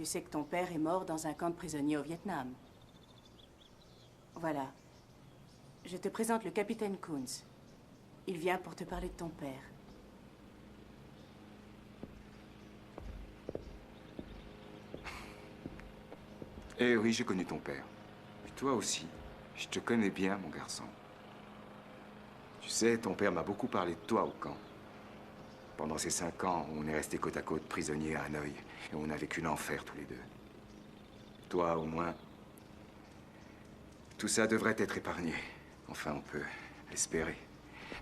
sais que ton père est mort dans un camp de prisonniers au Vietnam. Voilà. Je te présente le capitaine Kunz. Il vient pour te parler de ton père. Eh oui, j'ai connu ton père. Et toi aussi. Je te connais bien, mon garçon. Tu sais, ton père m'a beaucoup parlé de toi au camp. Pendant ces 5 ans, on est restés côte à côte prisonniers à Hanoï. Et on a vécu l'enfer tous les deux. Toi, au moins, tout ça devrait être épargné. Enfin, on peut l'espérer.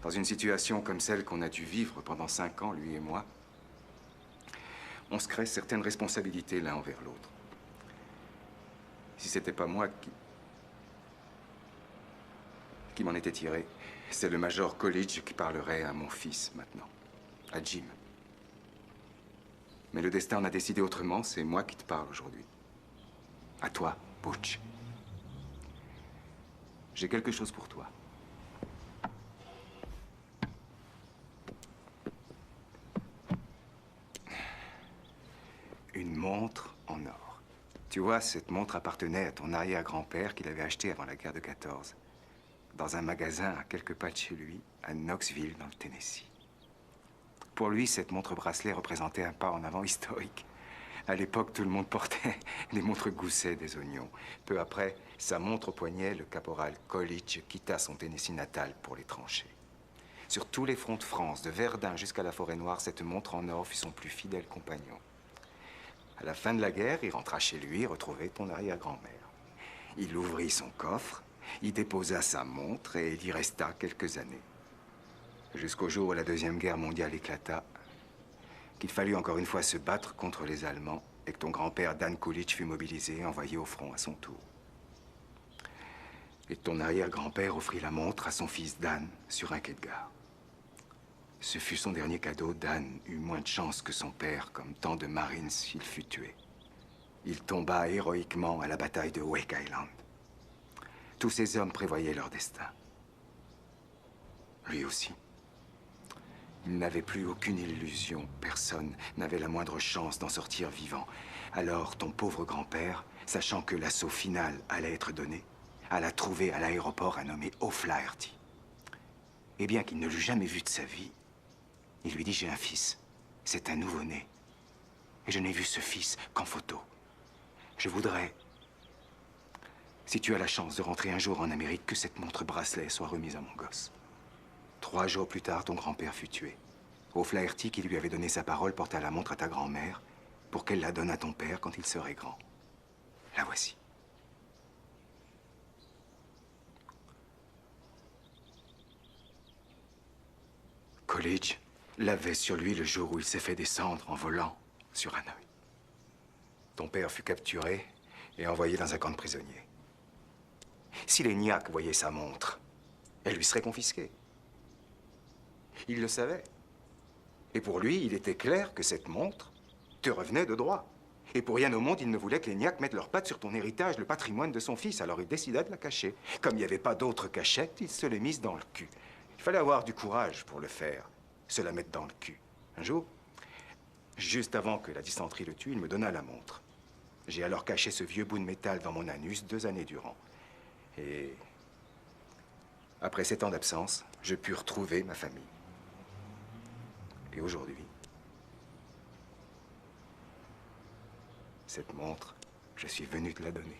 Dans une situation comme celle qu'on a dû vivre pendant 5 ans, lui et moi, on se crée certaines responsabilités l'un envers l'autre. Si c'était pas moi qui m'en était tiré, c'est le Major Coolidge qui parlerait à mon fils maintenant, à Jim. Mais le destin en a décidé autrement, c'est moi qui te parle aujourd'hui. À toi, Butch. J'ai quelque chose pour toi. Une montre en or. Tu vois, cette montre appartenait à ton arrière-grand-père qu'il avait acheté avant la guerre de 14. Dans un magasin à quelques pas de chez lui, à Knoxville, dans le Tennessee. Pour lui, cette montre-bracelet représentait un pas en avant historique. À l'époque, tout le monde portait des montres gousset des oignons. Peu après, sa montre au poignet, le caporal Coolidge quitta son Tennessee natal pour les tranchées. Sur tous les fronts de France, de Verdun jusqu'à la Forêt-Noire, cette montre en or fut son plus fidèle compagnon. À la fin de la guerre, il rentra chez lui et retrouvait ton arrière-grand-mère. Il ouvrit son coffre, y déposa sa montre et il y resta quelques années. Jusqu'au jour où la Deuxième Guerre mondiale éclata, qu'il fallut encore une fois se battre contre les Allemands et que ton grand-père Dan Coolidge fut mobilisé et envoyé au front à son tour. Et ton arrière-grand-père offrit la montre à son fils Dan sur un quai de gare. Ce fut son dernier cadeau. Dan eut moins de chance que son père, comme tant de Marines, il fut tué. Il tomba héroïquement à la bataille de Wake Island. Tous ces hommes prévoyaient leur destin. Lui aussi. Il n'avait plus aucune illusion. Personne n'avait la moindre chance d'en sortir vivant. Alors, ton pauvre grand-père, sachant que l'assaut final allait être donné, alla trouver à l'aéroport un nommé O'Flaherty. Et bien qu'il ne l'eût jamais vu de sa vie, il lui dit « J'ai un fils. C'est un nouveau-né. Et je n'ai vu ce fils qu'en photo. Je voudrais, si tu as la chance de rentrer un jour en Amérique, que cette montre-bracelet soit remise à mon gosse. » 3 jours plus tard, ton grand-père fut tué. O'Flaherty, qui lui avait donné sa parole, porta la montre à ta grand-mère pour qu'elle la donne à ton père quand il serait grand. La voici. Coolidge l'avait sur lui le jour où il s'est fait descendre en volant sur Hanoï. Ton père fut capturé et envoyé dans un camp de prisonniers. Si les Niaques voyaient sa montre, elle lui serait confisquée. Il le savait. Et pour lui, il était clair que cette montre te revenait de droit. Et pour rien au monde, il ne voulait que les Niaques mettent leurs pattes sur ton héritage, le patrimoine de son fils. Alors il décida de la cacher. Comme il n'y avait pas d'autre cachette, il se l'est mise dans le cul. Il fallait avoir du courage pour le faire, se la mettre dans le cul. Un jour, juste avant que la dysenterie le tue, il me donna la montre. J'ai alors caché ce vieux bout de métal dans mon anus 2 années durant. Et après 7 ans d'absence, je pus retrouver ma famille. Et aujourd'hui, cette montre, je suis venu te la donner.